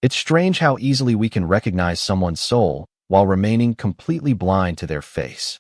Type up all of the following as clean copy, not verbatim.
It's strange how easily we can recognize someone's soul while remaining completely blind to their face.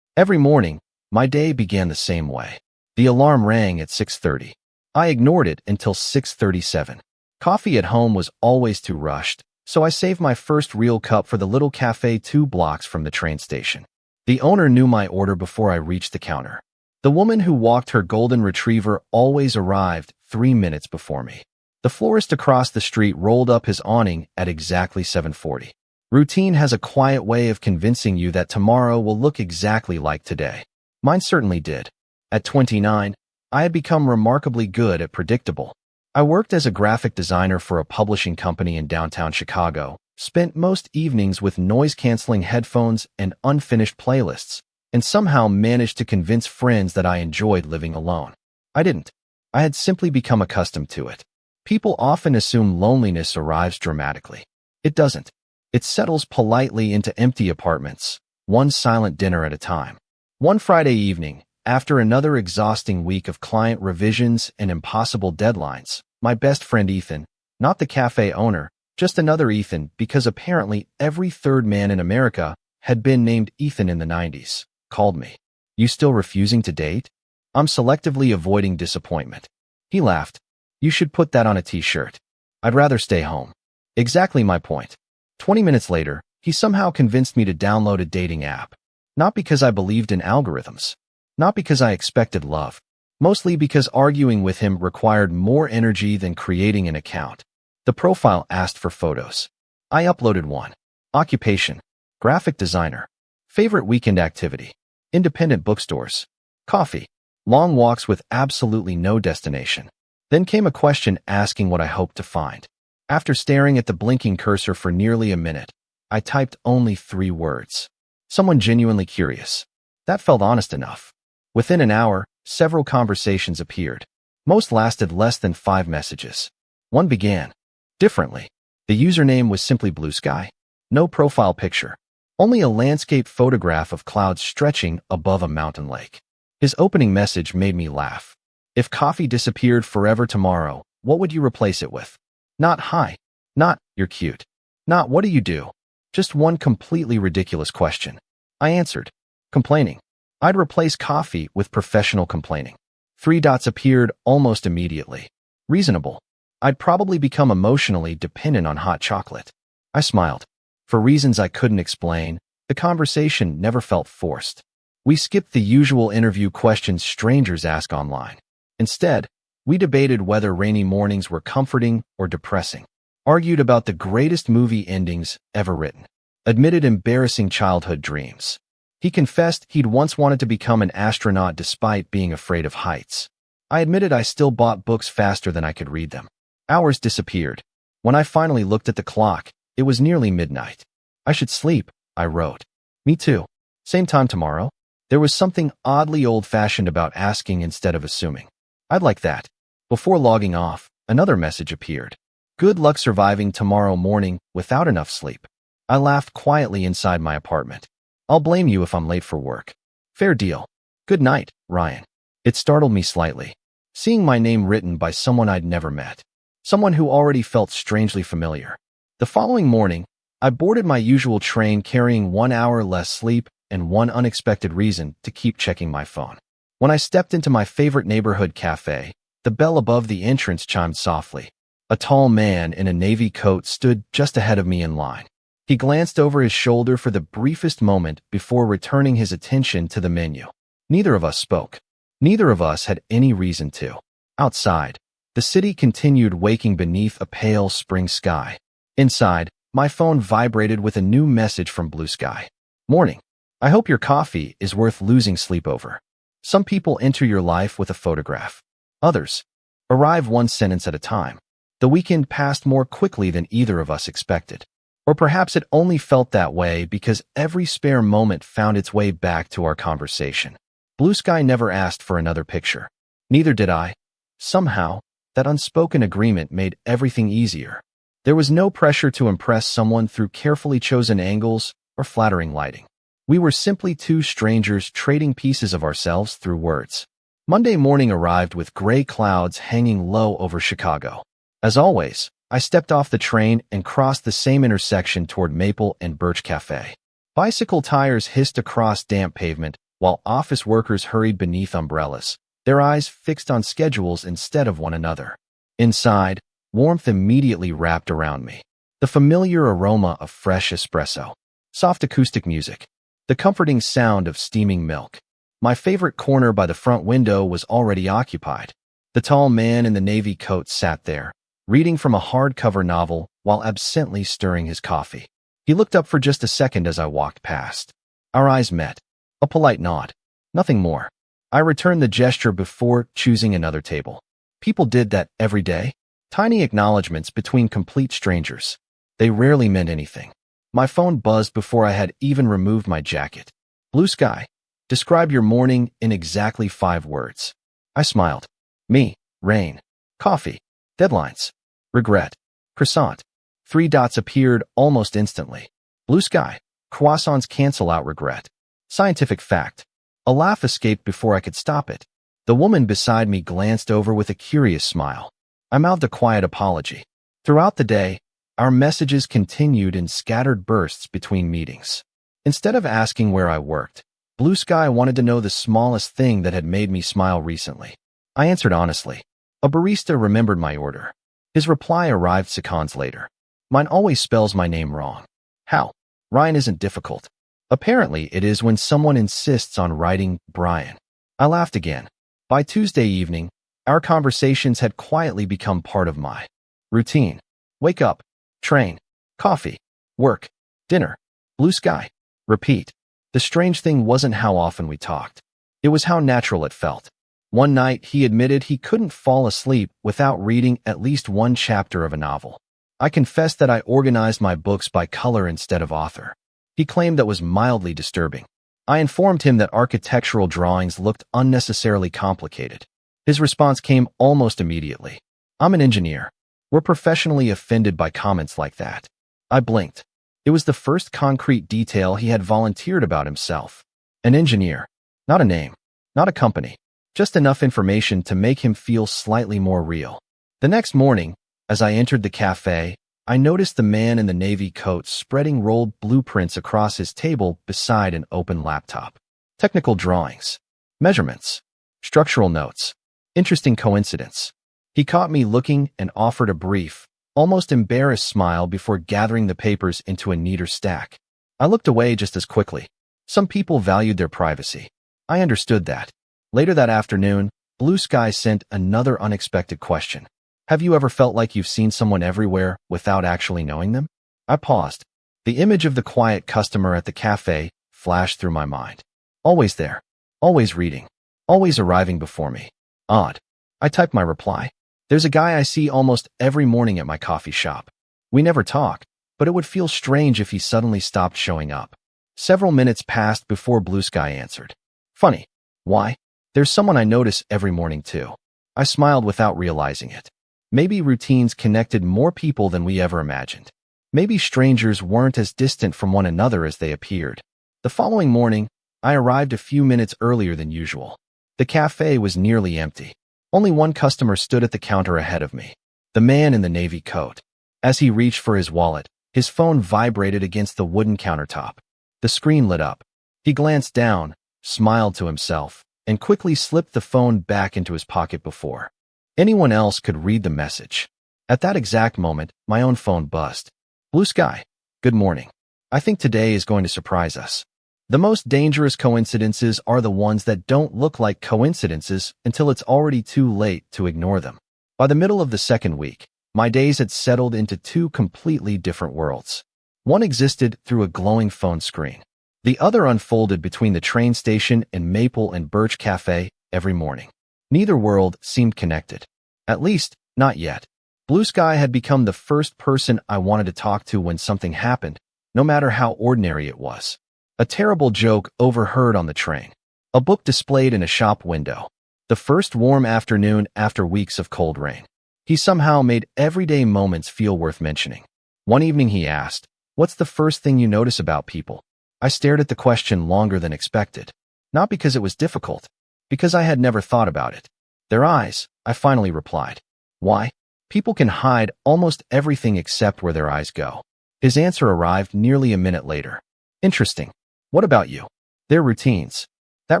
Every morning, my day began the same way. The alarm rang at 6:30. I ignored it until 6:37. Coffee at home was always too rushed, so I saved my first real cup for the little café 2 blocks from the train station. The owner knew my order before I reached the counter. The woman who walked her golden retriever always arrived 3 minutes before me. The florist across the street rolled up his awning at exactly 7:40. Routine has a quiet way of convincing you that tomorrow will look exactly like today. Mine certainly did. At 29, I had become remarkably good at predictable. I worked as a graphic designer for a publishing company in downtown Chicago, spent most evenings with noise-canceling headphones and unfinished playlists, and somehow managed to convince friends that I enjoyed living alone. I didn't. I had simply become accustomed to it. People often assume loneliness arrives dramatically. It doesn't. It settles politely into empty apartments, one silent dinner at a time. One Friday evening, after another exhausting week of client revisions and impossible deadlines, my best friend Ethan, not the cafe owner, just another Ethan because apparently every third man in America had been named Ethan in the 90s, called me. "You still refusing to date?" "I'm selectively avoiding disappointment." He laughed. "You should put that on a t-shirt." "I'd rather stay home." Exactly my point. 20 minutes later, he somehow convinced me to download a dating app. Not because I believed in algorithms. Not because I expected love. Mostly because arguing with him required more energy than creating an account. The profile asked for photos. I uploaded one. Occupation: graphic designer. Favorite weekend activity: independent bookstores. Coffee. Long walks with absolutely no destination. Then came a question asking what I hoped to find. After staring at the blinking cursor for nearly a minute, I typed only 3 words. Someone genuinely curious. That felt honest enough. Within an hour, several conversations appeared. Most lasted less than 5 messages. One began differently. The username was simply Blue Sky. No profile picture. Only a landscape photograph of clouds stretching above a mountain lake. His opening message made me laugh. "If coffee disappeared forever tomorrow, what would you replace it with?" Not "hi." Not "you're cute." Not "what do you do?" Just one completely ridiculous question. I answered, complaining. I'd replace coffee with professional complaining. 3 dots appeared almost immediately. Reasonable. I'd probably become emotionally dependent on hot chocolate. I smiled. For reasons I couldn't explain, the conversation never felt forced. We skipped the usual interview questions strangers ask online. Instead, we debated whether rainy mornings were comforting or depressing. Argued about the greatest movie endings ever written. Admitted embarrassing childhood dreams. He confessed he'd once wanted to become an astronaut despite being afraid of heights. I admitted I still bought books faster than I could read them. Hours disappeared. When I finally looked at the clock, it was nearly midnight. "I should sleep," I wrote. "Me too. Same time tomorrow?" There was something oddly old-fashioned about asking instead of assuming. I'd like that. Before logging off, another message appeared. "Good luck surviving tomorrow morning without enough sleep." I laughed quietly inside my apartment. "I'll blame you if I'm late for work." "Fair deal. Good night, Ryan." It startled me slightly. Seeing my name written by someone I'd never met. Someone who already felt strangely familiar. The following morning, I boarded my usual train carrying 1 hour less sleep and one unexpected reason to keep checking my phone. When I stepped into my favorite neighborhood cafe, the bell above the entrance chimed softly. A tall man in a navy coat stood just ahead of me in line. He glanced over his shoulder for the briefest moment before returning his attention to the menu. Neither of us spoke. Neither of us had any reason to. Outside, the city continued waking beneath a pale spring sky. Inside, my phone vibrated with a new message from Blue Sky. "Morning. I hope your coffee is worth losing sleep over." Some people enter your life with a photograph. Others arrive one sentence at a time. The weekend passed more quickly than either of us expected. Or perhaps it only felt that way because every spare moment found its way back to our conversation. Blue Sky never asked for another picture. Neither did I. Somehow, that unspoken agreement made everything easier. There was no pressure to impress someone through carefully chosen angles or flattering lighting. We were simply 2 strangers trading pieces of ourselves through words. Monday morning arrived with gray clouds hanging low over Chicago. As always, I stepped off the train and crossed the same intersection toward Maple and Birch Café. Bicycle tires hissed across damp pavement, while office workers hurried beneath umbrellas, their eyes fixed on schedules instead of one another. Inside, warmth immediately wrapped around me. The familiar aroma of fresh espresso, soft acoustic music, the comforting sound of steaming milk. My favorite corner by the front window was already occupied. The tall man in the navy coat sat there, reading from a hardcover novel while absently stirring his coffee. He looked up for just a second as I walked past. Our eyes met. A polite nod. Nothing more. I returned the gesture before choosing another table. People did that every day. Tiny acknowledgments between complete strangers. They rarely meant anything. My phone buzzed before I had even removed my jacket. Blue sky. Describe your morning in exactly 5 words. I smiled. Me, rain, coffee, deadlines, regret, croissant. 3 dots appeared almost instantly. Blue sky. Croissants cancel out regret. Scientific fact. A laugh escaped before I could stop it. The woman beside me glanced over with a curious smile. I mouthed a quiet apology. Throughout the day, our messages continued in scattered bursts between meetings. Instead of asking where I worked, Blue Sky wanted to know the smallest thing that had made me smile recently. I answered honestly. A barista remembered my order. His reply arrived seconds later. Mine always spells my name wrong. How? Ryan isn't difficult. Apparently, it is when someone insists on writing Brian. I laughed again. By Tuesday evening, our conversations had quietly become part of my routine. Wake up, train, coffee, work, dinner, blue sky, repeat. The strange thing wasn't how often we talked. It was how natural it felt. One night, he admitted he couldn't fall asleep without reading at least one chapter of a novel. I confessed that I organized my books by color instead of author. He claimed that was mildly disturbing. I informed him that architectural drawings looked unnecessarily complicated. His response came almost immediately. I'm an engineer. We're professionally offended by comments like that. I blinked. It was the first concrete detail he had volunteered about himself. An engineer. Not a name. Not a company. Just enough information to make him feel slightly more real. The next morning, as I entered the cafe, I noticed the man in the navy coat spreading rolled blueprints across his table beside an open laptop. Technical drawings. Measurements. Structural notes. Interesting coincidence. He caught me looking and offered a brief, almost embarrassed smile before gathering the papers into a neater stack. I looked away just as quickly. Some people valued their privacy. I understood that. Later that afternoon, Blue Sky sent another unexpected question. Have you ever felt like you've seen someone everywhere without actually knowing them? I paused. The image of the quiet customer at the cafe flashed through my mind. Always there. Always reading. Always arriving before me. Odd. I typed my reply. There's a guy I see almost every morning at my coffee shop. We never talk, but it would feel strange if he suddenly stopped showing up. Several minutes passed before Blue Sky answered. Funny. Why? There's someone I notice every morning too. I smiled without realizing it. Maybe routines connected more people than we ever imagined. Maybe strangers weren't as distant from one another as they appeared. The following morning, I arrived a few minutes earlier than usual. The cafe was nearly empty. Only one customer stood at the counter ahead of me. The man in the navy coat. As he reached for his wallet, his phone vibrated against the wooden countertop. The screen lit up. He glanced down, smiled to himself, and quickly slipped the phone back into his pocket before anyone else could read the message. At that exact moment, my own phone buzzed. Blue Sky. Good morning. I think today is going to surprise us. The most dangerous coincidences are the ones that don't look like coincidences until it's already too late to ignore them. By the middle of the second week, my days had settled into 2 completely different worlds. One existed through a glowing phone screen. The other unfolded between the train station and Maple and Birch Cafe every morning. Neither world seemed connected. At least, not yet. Blue Sky had become the first person I wanted to talk to when something happened, no matter how ordinary it was. A terrible joke overheard on the train. A book displayed in a shop window. The first warm afternoon after weeks of cold rain. He somehow made everyday moments feel worth mentioning. One evening he asked, "What's the first thing you notice about people?" I stared at the question longer than expected. Not because it was difficult, because I had never thought about it. Their eyes, I finally replied. Why? People can hide almost everything except where their eyes go. His answer arrived nearly a minute later. Interesting. What about you? Their routines. That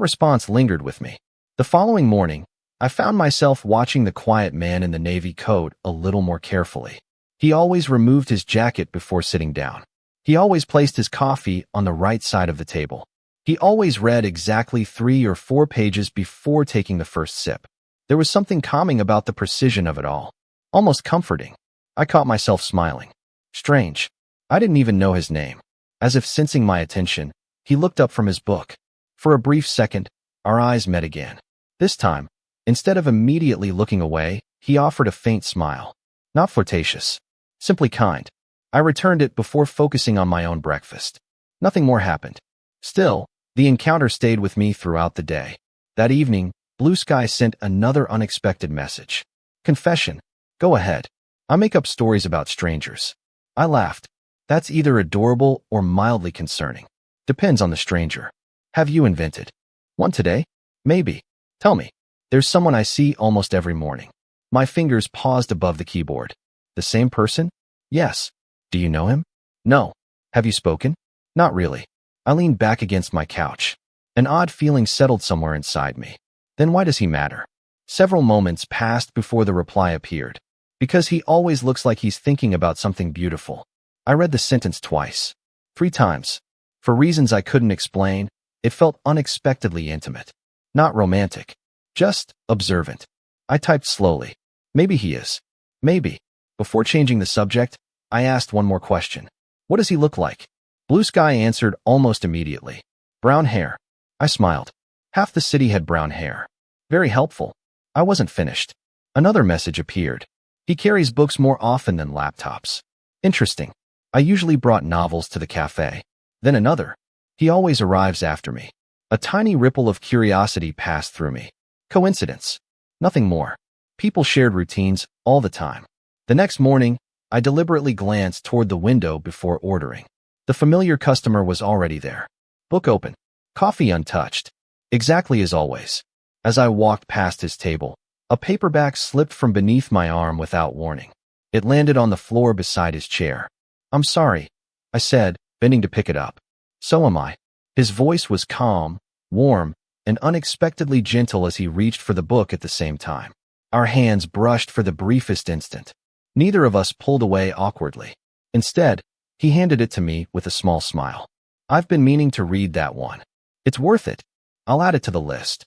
response lingered with me. The following morning, I found myself watching the quiet man in the navy coat a little more carefully. He always removed his jacket before sitting down. He always placed his coffee on the right side of the table. He always read exactly 3 or 4 pages before taking the first sip. There was something calming about the precision of it all. Almost comforting. I caught myself smiling. Strange. I didn't even know his name. As if sensing my attention, he looked up from his book. For a brief second, our eyes met again. This time, instead of immediately looking away, he offered a faint smile. Not flirtatious. Simply kind. I returned it before focusing on my own breakfast. Nothing more happened. Still, the encounter stayed with me throughout the day. That evening, Blue Sky sent another unexpected message. Confession. Go ahead. I make up stories about strangers. I laughed. That's either adorable or mildly concerning. Depends on the stranger. Have you invented one today? Maybe. Tell me. There's someone I see almost every morning. My fingers paused above the keyboard. The same person? Yes. Do you know him? No. Have you spoken? Not really. I leaned back against my couch. An odd feeling settled somewhere inside me. Then why does he matter? Several moments passed before the reply appeared. Because he always looks like he's thinking about something beautiful. I read the sentence twice. 3 times. For reasons I couldn't explain, it felt unexpectedly intimate. Not romantic. Just observant. I typed slowly. Maybe he is. Maybe. Before changing the subject, I asked one more question. What does he look like? Blue Sky answered almost immediately. Brown hair. I smiled. Half the city had brown hair. Very helpful. I wasn't finished. Another message appeared. He carries books more often than laptops. Interesting. I usually brought novels to the café. Then another. He always arrives after me. A tiny ripple of curiosity passed through me. Coincidence. Nothing more. People shared routines all the time. The next morning, I deliberately glanced toward the window before ordering. The familiar customer was already there. Book open. Coffee untouched. Exactly as always. As I walked past his table, a paperback slipped from beneath my arm without warning. It landed on the floor beside his chair. I'm sorry, I said, bending to pick it up. So am I. His voice was calm, warm, and unexpectedly gentle as he reached for the book at the same time. Our hands brushed for the briefest instant. Neither of us pulled away awkwardly. Instead, he handed it to me with a small smile. I've been meaning to read that one. It's worth it. I'll add it to the list.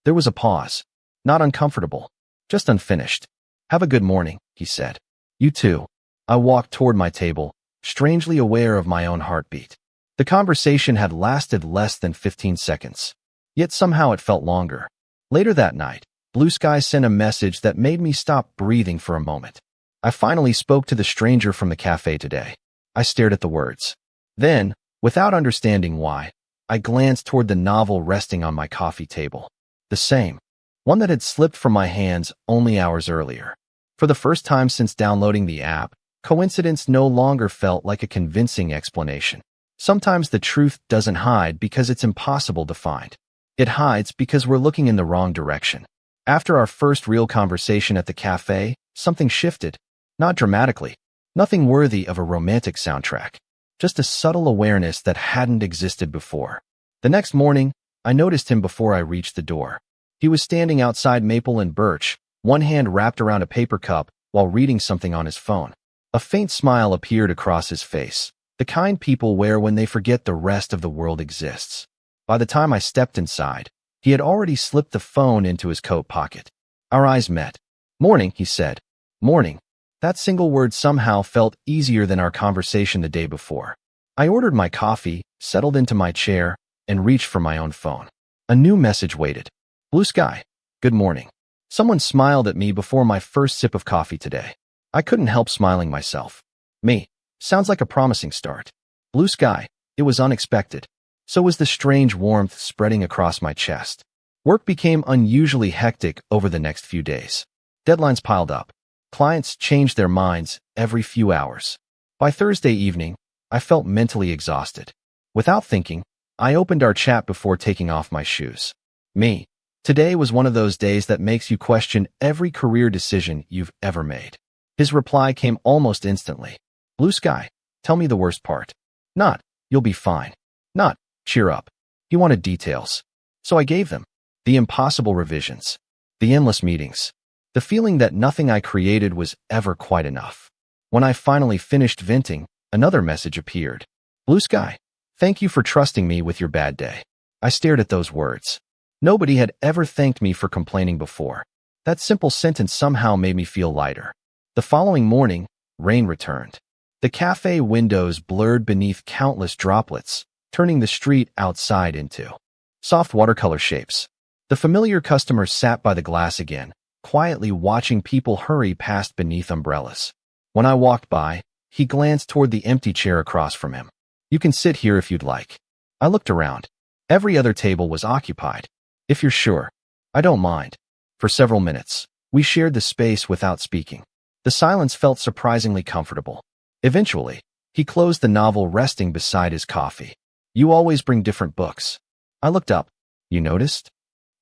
There was a pause. Not uncomfortable. Just unfinished. Have a good morning, he said. You too. I walked toward my table, strangely aware of my own heartbeat. The conversation had lasted less than 15 seconds. Yet somehow it felt longer. Later that night, Blue Sky sent a message that made me stop breathing for a moment. I finally spoke to the stranger from the cafe today. I stared at the words. Then, without understanding why, I glanced toward the novel resting on my coffee table. The same. One that had slipped from my hands only hours earlier. For the first time since downloading the app, coincidence no longer felt like a convincing explanation. Sometimes the truth doesn't hide because it's impossible to find. It hides because we're looking in the wrong direction. After our first real conversation at the cafe, something shifted. Not dramatically. Nothing worthy of a romantic soundtrack. Just a subtle awareness that hadn't existed before. The next morning, I noticed him before I reached the door. He was standing outside Maple and Birch, one hand wrapped around a paper cup while reading something on his phone. A faint smile appeared across his face, the kind people wear when they forget the rest of the world exists. By the time I stepped inside, he had already slipped the phone into his coat pocket. Our eyes met. Morning, he said. Morning. That single word somehow felt easier than our conversation the day before. I ordered my coffee, settled into my chair, and reached for my own phone. A new message waited. Blue Sky. Good morning. Someone smiled at me before my first sip of coffee today. I couldn't help smiling myself. Me. Sounds like a promising start. Blue Sky. It was unexpected. So was the strange warmth spreading across my chest. Work became unusually hectic over the next few days. Deadlines piled up. Clients changed their minds every few hours. By Thursday evening, I felt mentally exhausted. Without thinking, I opened our chat before taking off my shoes. Me. Today was one of those days that makes you question every career decision you've ever made. His reply came almost instantly. Blue sky. Tell me the worst part. Not, you'll be fine. Not, cheer up. He wanted details. So I gave them. The impossible revisions. The endless meetings. The feeling that nothing I created was ever quite enough. When I finally finished venting, another message appeared. Blue sky. Thank you for trusting me with your bad day. I stared at those words. Nobody had ever thanked me for complaining before. That simple sentence somehow made me feel lighter. The following morning, rain returned. The cafe windows blurred beneath countless droplets, turning the street outside into soft watercolor shapes. The familiar customer sat by the glass again, quietly watching people hurry past beneath umbrellas. When I walked by, he glanced toward the empty chair across from him. You can sit here if you'd like. I looked around. Every other table was occupied. If you're sure. I don't mind. For several minutes, we shared the space without speaking. The silence felt surprisingly comfortable. Eventually, he closed the novel resting beside his coffee. You always bring different books. I looked up. You noticed?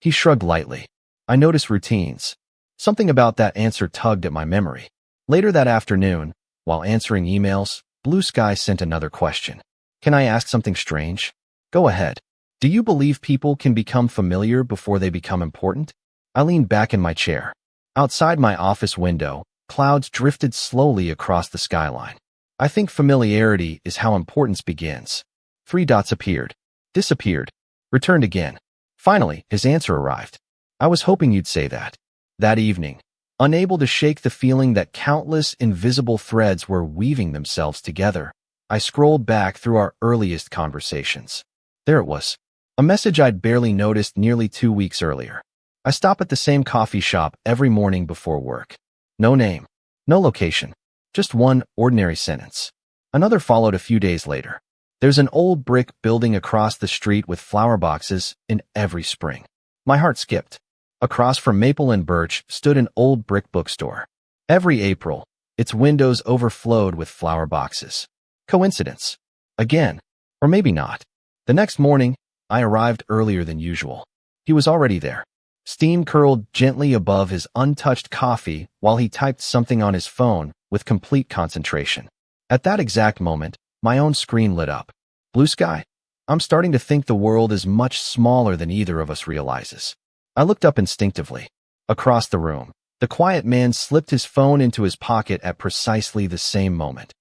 He shrugged lightly. I notice routines. Something about that answer tugged at my memory. Later that afternoon, while answering emails, Blue Sky sent another question. Can I ask something strange? Go ahead. Do you believe people can become familiar before they become important? I leaned back in my chair. Outside my office window, clouds drifted slowly across the skyline. I think familiarity is how importance begins. 3 dots appeared, disappeared, returned again. Finally, his answer arrived. I was hoping you'd say that. That evening, unable to shake the feeling that countless invisible threads were weaving themselves together, I scrolled back through our earliest conversations. There it was, a message I'd barely noticed nearly 2 weeks earlier. I stop at the same coffee shop every morning before work. No name, no location, just one ordinary sentence. Another followed a few days later. There's an old brick building across the street with flower boxes in every spring. My heart skipped. Across from Maple and Birch stood an old brick bookstore. Every April, its windows overflowed with flower boxes. Coincidence? Again. Or maybe not. The next morning, I arrived earlier than usual. He was already there. Steam curled gently above his untouched coffee while he typed something on his phone with complete concentration. At that exact moment, my own screen lit up. Blue sky. I'm starting to think the world is much smaller than either of us realizes. I looked up instinctively. Across the room, the quiet man slipped his phone into his pocket at precisely the same moment.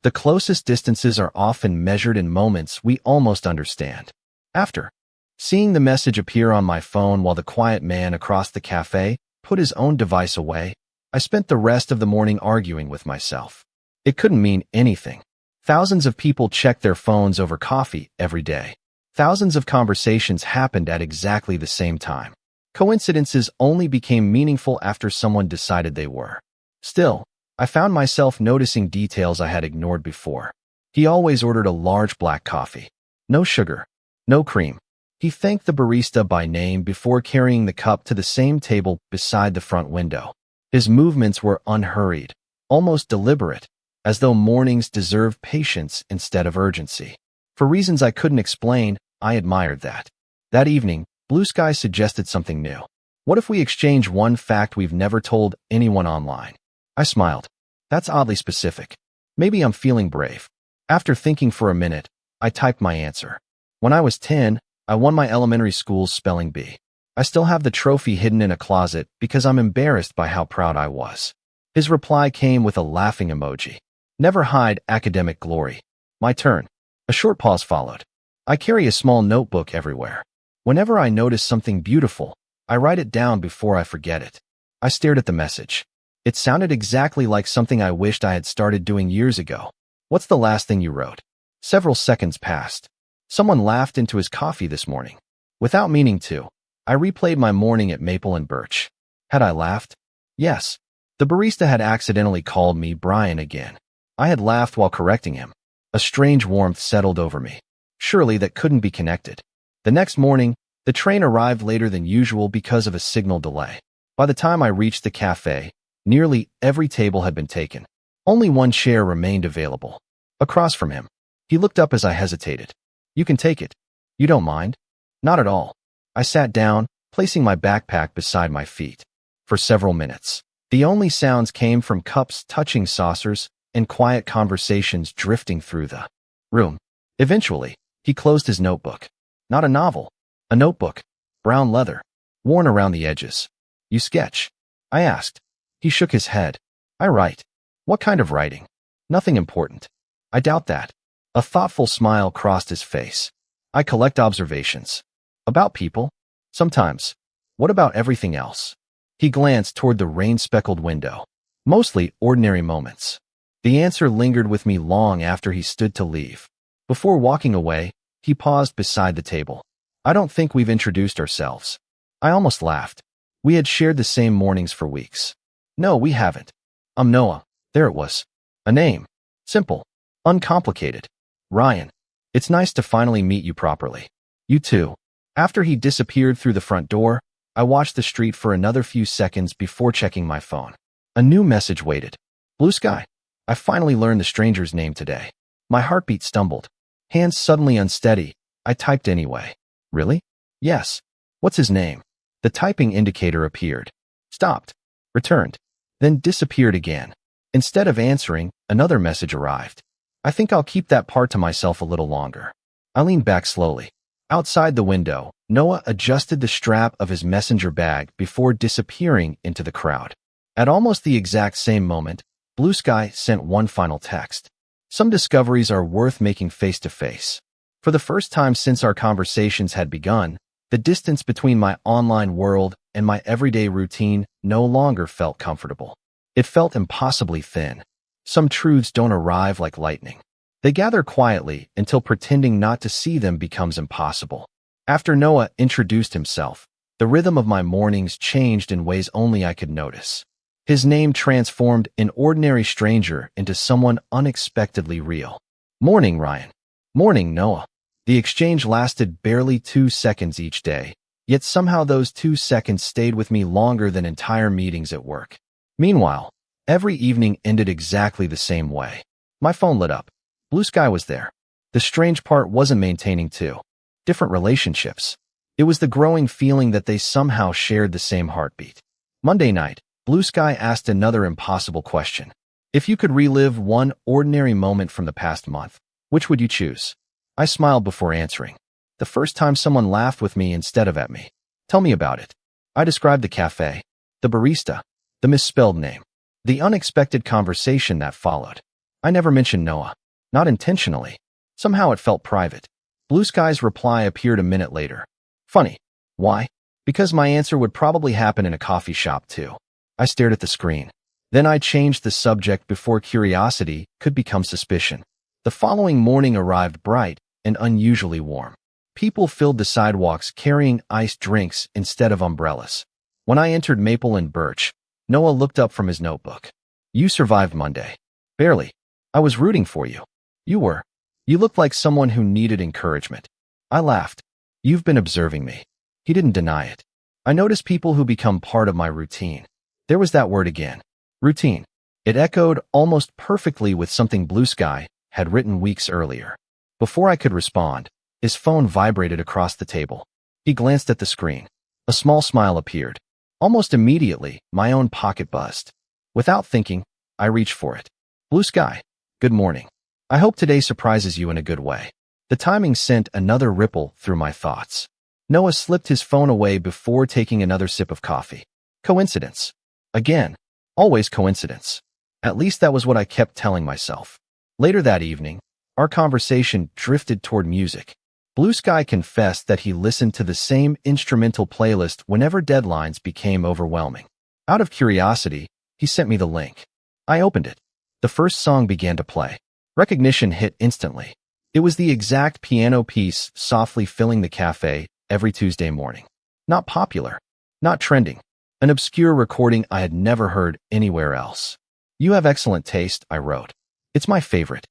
The closest distances are often measured in moments we almost understand. After seeing the message appear on my phone while the quiet man across the cafe put his own device away, I spent the rest of the morning arguing with myself. It couldn't mean anything. Thousands of people check their phones over coffee every day. Thousands of conversations happened at exactly the same time. Coincidences only became meaningful after someone decided they were. Still, I found myself noticing details I had ignored before. He always ordered a large black coffee. No sugar. No cream. He thanked the barista by name before carrying the cup to the same table beside the front window. His movements were unhurried, almost deliberate, as though mornings deserved patience instead of urgency. For reasons I couldn't explain, I admired that. That evening, Blue Sky suggested something new. What if we exchange one fact we've never told anyone online? I smiled. That's oddly specific. Maybe I'm feeling brave. After thinking for a minute, I typed my answer. When I was 10, I won my elementary school's spelling bee. I still have the trophy hidden in a closet because I'm embarrassed by how proud I was. His reply came with a laughing emoji. Never hide academic glory. My turn. A short pause followed. I carry a small notebook everywhere. Whenever I notice something beautiful, I write it down before I forget it. I stared at the message. It sounded exactly like something I wished I had started doing years ago. What's the last thing you wrote? Several seconds passed. Someone laughed into his coffee this morning. Without meaning to, I replayed my morning at Maple and Birch. Had I laughed? Yes. The barista had accidentally called me Brian again. I had laughed while correcting him. A strange warmth settled over me. Surely that couldn't be connected. The next morning, the train arrived later than usual because of a signal delay. By the time I reached the cafe, nearly every table had been taken. Only one chair remained available. Across from him, he looked up as I hesitated. You can take it. You don't mind? Not at all. I sat down, placing my backpack beside my feet. For several minutes, The only sounds came from cups touching saucers and quiet conversations drifting through the room. Eventually, he closed his notebook. Not a novel, a notebook, brown leather, worn around the edges. You sketch? I asked. He shook his head. I write. What kind of writing? Nothing important. I doubt that. A thoughtful smile crossed his face. I collect observations. About people? Sometimes. What about everything else? He glanced toward the rain-speckled window. Mostly ordinary moments. The answer lingered with me long after he stood to leave. Before walking away, he paused beside the table. I don't think we've introduced ourselves. I almost laughed. We had shared the same mornings for weeks. No, we haven't. I'm Noah. There it was. A name. Simple. Uncomplicated. Ryan. It's nice to finally meet you properly. You too. After he disappeared through the front door, I watched the street for another few seconds before checking my phone. A new message waited. Blue sky. I finally learned the stranger's name today. My heartbeat stumbled. Hands suddenly unsteady. I typed anyway. Really? Yes. What's his name? The typing indicator appeared. Stopped. Returned. Then disappeared again. Instead of answering, another message arrived. I think I'll keep that part to myself a little longer. I leaned back slowly. Outside the window, Noah adjusted the strap of his messenger bag before disappearing into the crowd. At almost the exact same moment, Blue Sky sent one final text. Some discoveries are worth making face-to-face. For the first time since our conversations had begun, the distance between my online world and my everyday routine no longer felt comfortable. It felt impossibly thin. Some truths don't arrive like lightning. They gather quietly until pretending not to see them becomes impossible. After Noah introduced himself, the rhythm of my mornings changed in ways only I could notice. His name transformed an ordinary stranger into someone unexpectedly real. Morning, Ryan. Morning, Noah. The exchange lasted barely 2 seconds each day, yet somehow those 2 seconds stayed with me longer than entire meetings at work. Meanwhile, every evening ended exactly the same way. My phone lit up. Blue Sky was there. The strange part wasn't maintaining two different relationships. It was the growing feeling that they somehow shared the same heartbeat. Monday night, Blue Sky asked another impossible question. If you could relive one ordinary moment from the past month, which would you choose? I smiled before answering. The first time someone laughed with me instead of at me. Tell me about it. I described the cafe, the barista, the misspelled name, the unexpected conversation that followed. I never mentioned Noah. Not intentionally. Somehow it felt private. Blue Sky's reply appeared a minute later. Funny. Why? Because my answer would probably happen in a coffee shop too. I stared at the screen. Then I changed the subject before curiosity could become suspicion. The following morning arrived bright and unusually warm. People filled the sidewalks carrying iced drinks instead of umbrellas. When I entered Maple and Birch, Noah looked up from his notebook. You survived Monday. Barely. I was rooting for you. You were. You looked like someone who needed encouragement. I laughed. You've been observing me. He didn't deny it. I noticed people who become part of my routine. There was that word again. Routine. It echoed almost perfectly with something Blue Sky had written weeks earlier. Before I could respond, his phone vibrated across the table. He glanced at the screen. A small smile appeared. Almost immediately, my own pocket buzzed. Without thinking, I reached for it. Blue Sky. Good morning. I hope today surprises you in a good way. The timing sent another ripple through my thoughts. Noah slipped his phone away before taking another sip of coffee. Coincidence. Again. Always coincidence. At least that was what I kept telling myself. Later that evening, our conversation drifted toward music. Blue Sky confessed that he listened to the same instrumental playlist whenever deadlines became overwhelming. Out of curiosity, he sent me the link. I opened it. The first song began to play. Recognition hit instantly. It was the exact piano piece softly filling the cafe every Tuesday morning. Not popular. Not trending. An obscure recording I had never heard anywhere else. You have excellent taste, I wrote. It's my favorite.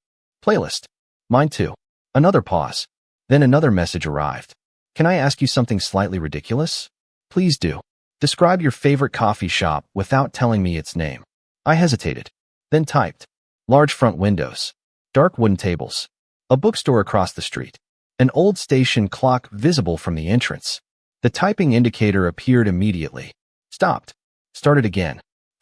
Playlist. Mine too. Another pause. Then another message arrived. Can I ask you something slightly ridiculous? Please do. Describe your favorite coffee shop without telling me its name. I hesitated. Then typed. Large front windows. Dark wooden tables. A bookstore across the street. An old station clock visible from the entrance. The typing indicator appeared immediately. Stopped. Started again.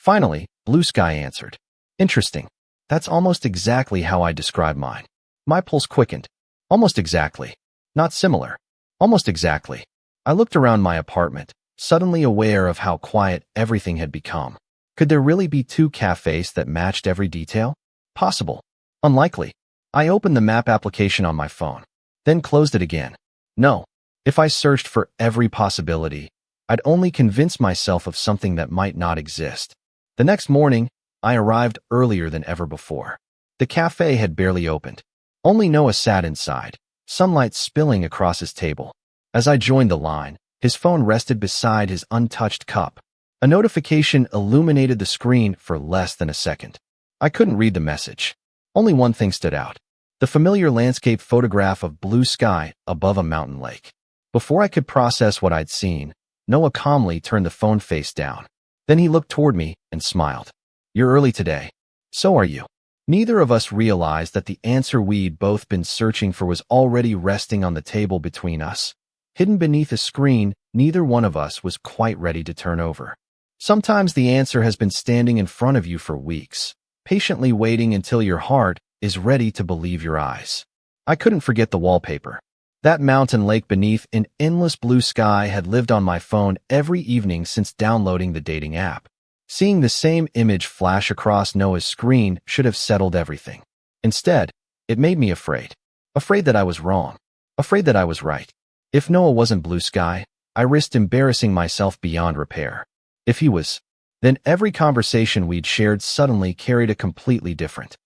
Finally, Blue Sky answered. Interesting. That's almost exactly how I describe mine. My pulse quickened. Almost exactly. Not similar. Almost exactly. I looked around my apartment, suddenly aware of how quiet everything had become. Could there really be two cafes that matched every detail? Possible. Unlikely. I opened the map application on my phone, then closed it again. No. If I searched for every possibility, I'd only convince myself of something that might not exist. The next morning, I arrived earlier than ever before. The cafe had barely opened. Only Noah sat inside, sunlight spilling across his table. As I joined the line, his phone rested beside his untouched cup. A notification illuminated the screen for less than a second. I couldn't read the message. Only one thing stood out. The familiar landscape photograph of blue sky above a mountain lake. Before I could process what I'd seen, Noah calmly turned the phone face down. Then he looked toward me and smiled. You're early today. So are you. Neither of us realized that the answer we'd both been searching for was already resting on the table between us. Hidden beneath a screen, neither one of us was quite ready to turn over. Sometimes the answer has been standing in front of you for weeks, patiently waiting until your heart is ready to believe your eyes. I couldn't forget the wallpaper. That mountain lake beneath an endless blue sky had lived on my phone every evening since downloading the dating app. Seeing the same image flash across Noah's screen should have settled everything. Instead, it made me afraid. Afraid that I was wrong. Afraid that I was right. If Noah wasn't blue sky, I risked embarrassing myself beyond repair. If he was, then every conversation we'd shared suddenly carried a completely different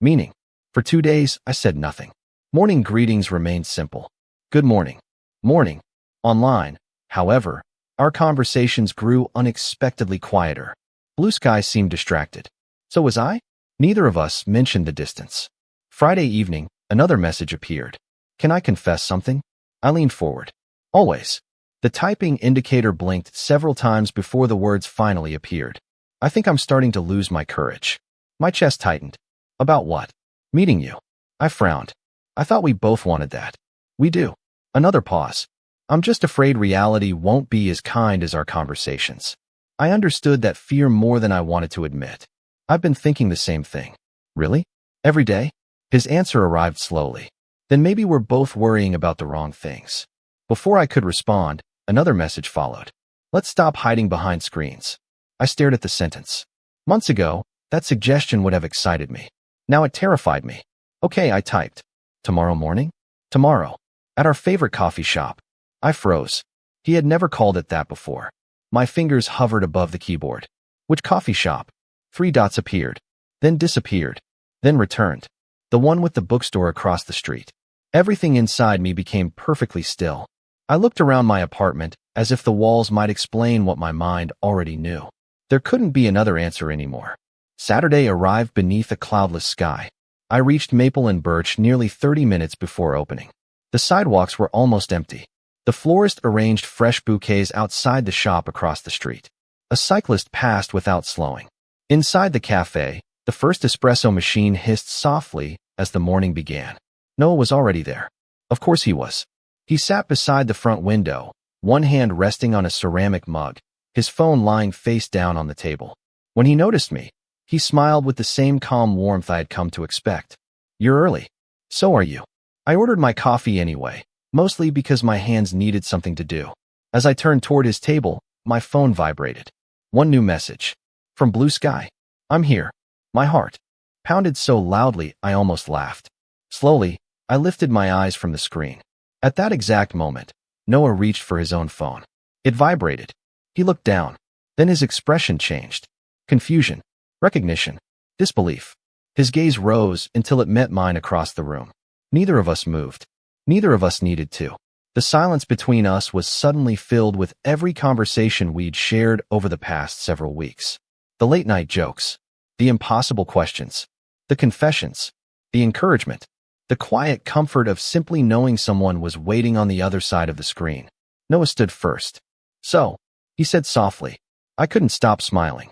meaning. For 2 days, I said nothing. Morning greetings remained simple. Good morning. Morning. Online, however, our conversations grew unexpectedly quieter. Blue Sky seemed distracted. So was I? Neither of us mentioned the distance. Friday evening, another message appeared. Can I confess something? I leaned forward. Always. The typing indicator blinked several times before the words finally appeared. I think I'm starting to lose my courage. My chest tightened. About what? Meeting you. I frowned. I thought we both wanted that. We do. Another pause. I'm just afraid reality won't be as kind as our conversations. I understood that fear more than I wanted to admit. I've been thinking the same thing. Really? Every day? His answer arrived slowly. Then maybe we're both worrying about the wrong things. Before I could respond, another message followed. Let's stop hiding behind screens. I stared at the sentence. Months ago, that suggestion would have excited me. Now it terrified me. Okay, I typed. Tomorrow morning? Tomorrow. At our favorite coffee shop. I froze. He had never called it that before. My fingers hovered above the keyboard. Which coffee shop? 3 dots appeared, then disappeared, then returned. The one with the bookstore across the street. Everything inside me became perfectly still. I looked around my apartment as if the walls might explain what my mind already knew. There couldn't be another answer anymore. Saturday arrived beneath a cloudless sky. I reached Maple and Birch nearly 30 minutes before opening. The sidewalks were almost empty. The florist arranged fresh bouquets outside the shop across the street. A cyclist passed without slowing. Inside the cafe, the first espresso machine hissed softly as the morning began. Noah was already there. Of course he was. He sat beside the front window, one hand resting on a ceramic mug, his phone lying face down on the table. When he noticed me, he smiled with the same calm warmth I had come to expect. You're early. So are you. I ordered my coffee anyway, mostly because my hands needed something to do. As I turned toward his table, my phone vibrated. One new message. From Blue Sky. I'm here. My heart pounded so loudly I almost laughed. Slowly, I lifted my eyes from the screen. At that exact moment, Noah reached for his own phone. It vibrated. He looked down. Then his expression changed. Confusion. Recognition. Disbelief. His gaze rose until it met mine across the room. Neither of us moved. Neither of us needed to. The silence between us was suddenly filled with every conversation we'd shared over the past several weeks. The late-night jokes. The impossible questions. The confessions. The encouragement. The quiet comfort of simply knowing someone was waiting on the other side of the screen. Noah stood first. So, he said softly. I couldn't stop smiling.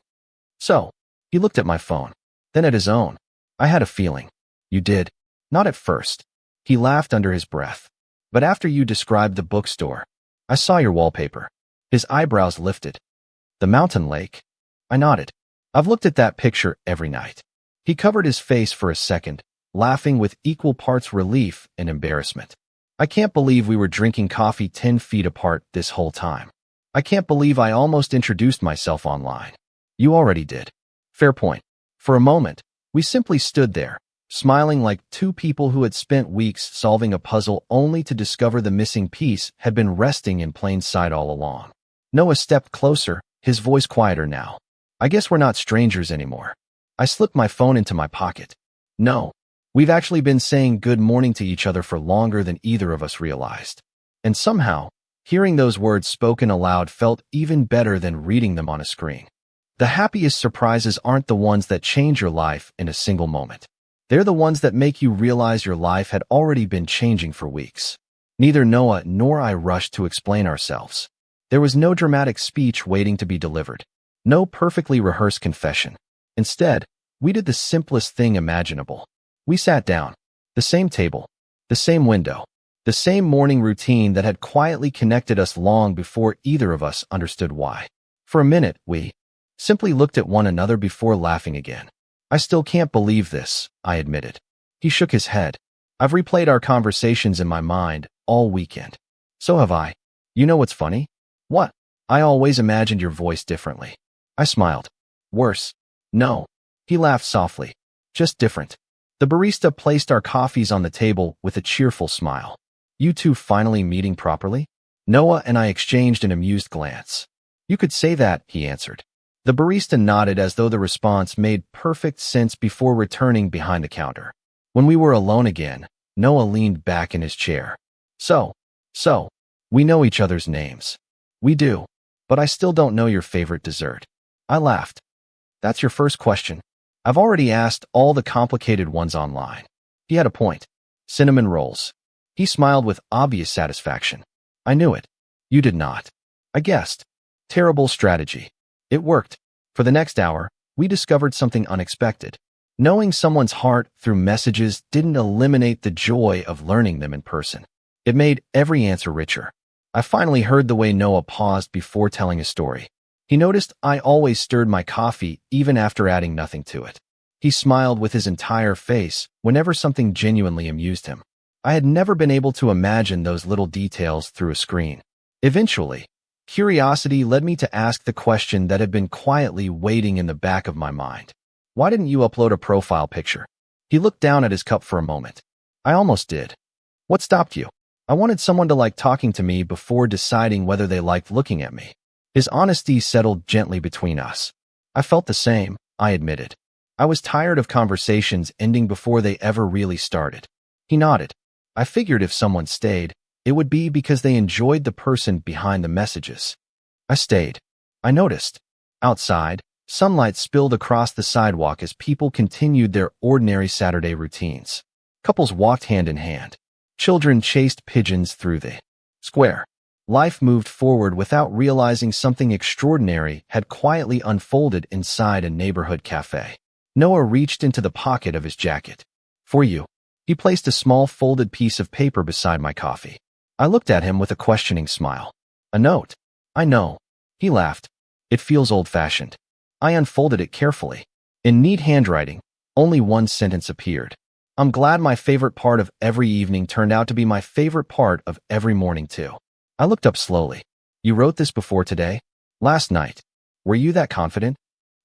So, he looked at my phone, then at his own. I had a feeling. You did. Not at first. He laughed under his breath. But after you described the bookstore, I saw your wallpaper. His eyebrows lifted. The mountain lake? I nodded. I've looked at that picture every night. He covered his face for a second, laughing with equal parts relief and embarrassment. I can't believe we were drinking coffee 10 feet apart this whole time. I can't believe I almost introduced myself online. You already did. Fair point. For a moment, we simply stood there, smiling like two people who had spent weeks solving a puzzle only to discover the missing piece had been resting in plain sight all along. Noah stepped closer, his voice quieter now. I guess we're not strangers anymore. I slipped my phone into my pocket. No, we've actually been saying good morning to each other for longer than either of us realized. And somehow, hearing those words spoken aloud felt even better than reading them on a screen. The happiest surprises aren't the ones that change your life in a single moment. They're the ones that make you realize your life had already been changing for weeks. Neither Noah nor I rushed to explain ourselves. There was no dramatic speech waiting to be delivered. No perfectly rehearsed confession. Instead, we did the simplest thing imaginable. We sat down. The same table. The same window. The same morning routine that had quietly connected us long before either of us understood why. For a minute, we simply looked at one another before laughing again. I still can't believe this, I admitted. He shook his head. I've replayed our conversations in my mind all weekend. So have I. You know what's funny? What? I always imagined your voice differently. I smiled. Worse. No. He laughed softly. Just different. The barista placed our coffees on the table with a cheerful smile. You two finally meeting properly? Noah and I exchanged an amused glance. You could say that, he answered. The barista nodded as though the response made perfect sense before returning behind the counter. When we were alone again, Noah leaned back in his chair. So, we know each other's names. We do, but I still don't know your favorite dessert. I laughed. That's your first question. I've already asked all the complicated ones online. He had a point. Cinnamon rolls. He smiled with obvious satisfaction. I knew it. You did not. I guessed. Terrible strategy. It worked. For the next hour, we discovered something unexpected. Knowing someone's heart through messages didn't eliminate the joy of learning them in person. It made every answer richer. I finally heard the way Noah paused before telling his story. He noticed I always stirred my coffee even after adding nothing to it. He smiled with his entire face whenever something genuinely amused him. I had never been able to imagine those little details through a screen. Eventually, curiosity led me to ask the question that had been quietly waiting in the back of my mind. Why didn't you upload a profile picture? He looked down at his cup for a moment. I almost did. What stopped you? I wanted someone to like talking to me before deciding whether they liked looking at me. His honesty settled gently between us. I felt the same, I admitted. I was tired of conversations ending before they ever really started. He nodded. I figured if someone stayed, it would be because they enjoyed the person behind the messages. I stayed. I noticed. Outside, sunlight spilled across the sidewalk as people continued their ordinary Saturday routines. Couples walked hand in hand. Children chased pigeons through the square. Life moved forward without realizing something extraordinary had quietly unfolded inside a neighborhood cafe. Noah reached into the pocket of his jacket. For you. He placed a small folded piece of paper beside my coffee. I looked at him with a questioning smile. A note. I know. He laughed. It feels old-fashioned. I unfolded it carefully. In neat handwriting, only one sentence appeared. I'm glad my favorite part of every evening turned out to be my favorite part of every morning too. I looked up slowly. You wrote this before today? Last night. Were you that confident?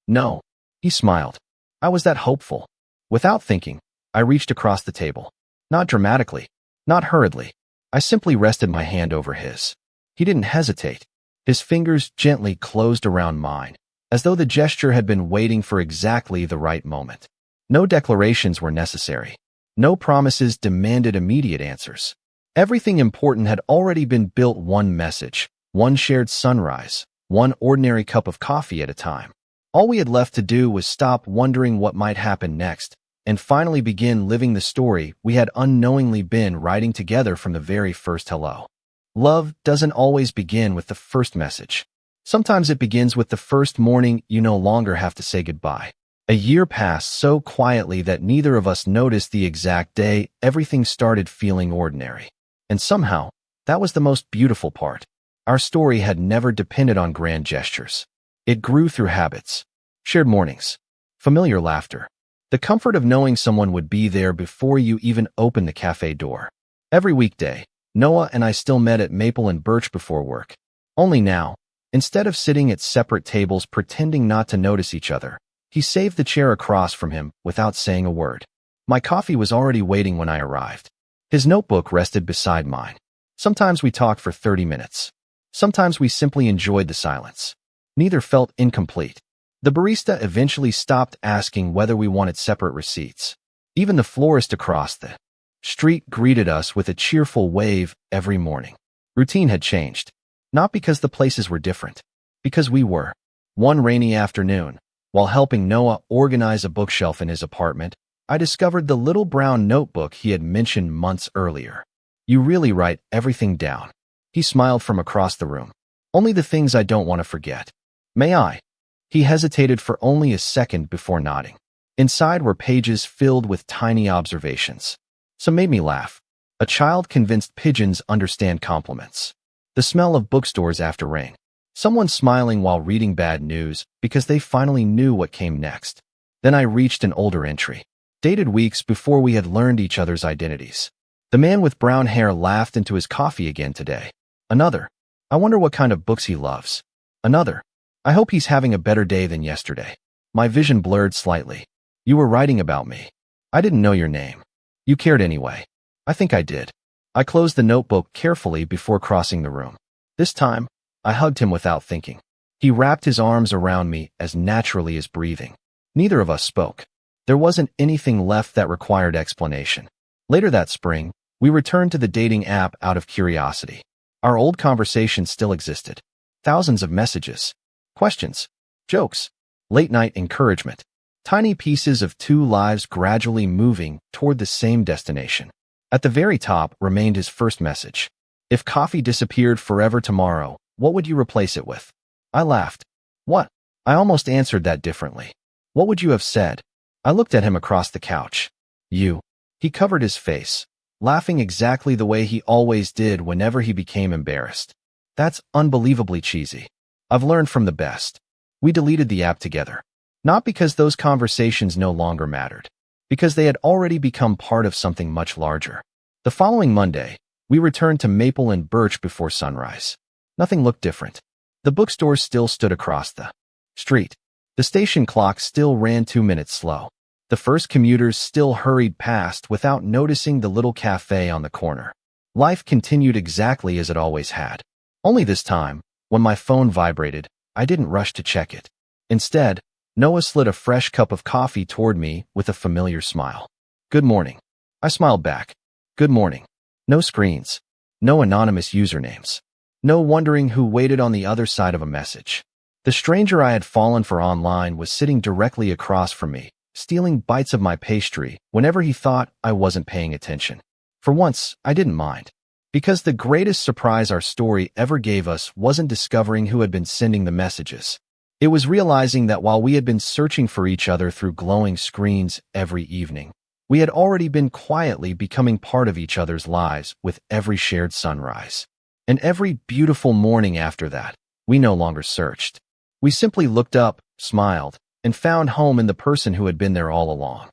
No. He smiled. I was that hopeful. Without thinking, I reached across the table. Not dramatically. Not hurriedly. I simply rested my hand over his. He didn't hesitate. His fingers gently closed around mine, as though the gesture had been waiting for exactly the right moment. No declarations were necessary. No promises demanded immediate answers. Everything important had already been built one message, one shared sunrise, one ordinary cup of coffee at a time. All we had left to do was stop wondering what might happen next, and finally begin living the story we had unknowingly been writing together from the very first hello. Love doesn't always begin with the first message. Sometimes it begins with the first morning you no longer have to say goodbye. A year passed so quietly that neither of us noticed the exact day everything started feeling ordinary. And somehow, that was the most beautiful part. Our story had never depended on grand gestures. It grew through habits. Shared mornings. Familiar laughter. The comfort of knowing someone would be there before you even opened the cafe door. Every weekday, Noah and I still met at Maple and Birch before work. Only now, instead of sitting at separate tables pretending not to notice each other, he saved the chair across from him without saying a word. My coffee was already waiting when I arrived. His notebook rested beside mine. Sometimes we talked for 30 minutes. Sometimes we simply enjoyed the silence. Neither felt incomplete. The barista eventually stopped asking whether we wanted separate receipts. Even the florist across the street greeted us with a cheerful wave every morning. Routine had changed. Not because the places were different. Because we were. One rainy afternoon, while helping Noah organize a bookshelf in his apartment, I discovered the little brown notebook he had mentioned months earlier. You really write everything down. He smiled from across the room. Only the things I don't want to forget. May I? He hesitated for only a second before nodding. Inside were pages filled with tiny observations. Some made me laugh. A child convinced pigeons understand compliments. The smell of bookstores after rain. Someone smiling while reading bad news because they finally knew what came next. Then I reached an older entry. Dated weeks before we had learned each other's identities. The man with brown hair laughed into his coffee again today. Another. I wonder what kind of books he loves. Another. I hope he's having a better day than yesterday. My vision blurred slightly. You were writing about me. I didn't know your name. You cared anyway. I think I did. I closed the notebook carefully before crossing the room. This time, I hugged him without thinking. He wrapped his arms around me as naturally as breathing. Neither of us spoke. There wasn't anything left that required explanation. Later that spring, we returned to the dating app out of curiosity. Our old conversation still existed. Thousands of messages. Questions, jokes, late-night encouragement, tiny pieces of two lives gradually moving toward the same destination. At the very top remained his first message. If coffee disappeared forever tomorrow, what would you replace it with? I laughed. What? I almost answered that differently. What would you have said? I looked at him across the couch. You. He covered his face, laughing exactly the way he always did whenever he became embarrassed. That's unbelievably cheesy. I've learned from the best. We deleted the app together. Not because those conversations no longer mattered. Because they had already become part of something much larger. The following Monday, we returned to Maple and Birch before sunrise. Nothing looked different. The bookstore still stood across the street. The station clock still ran 2 minutes slow. The first commuters still hurried past without noticing the little cafe on the corner. Life continued exactly as it always had. Only this time, when my phone vibrated, I didn't rush to check it. Instead, Noah slid a fresh cup of coffee toward me with a familiar smile. Good morning. I smiled back. Good morning. No screens. No anonymous usernames. No wondering who waited on the other side of a message. The stranger I had fallen for online was sitting directly across from me, stealing bites of my pastry whenever he thought I wasn't paying attention. For once, I didn't mind. Because the greatest surprise our story ever gave us wasn't discovering who had been sending the messages. It was realizing that while we had been searching for each other through glowing screens every evening, we had already been quietly becoming part of each other's lives with every shared sunrise. And every beautiful morning after that, we no longer searched. We simply looked up, smiled, and found home in the person who had been there all along.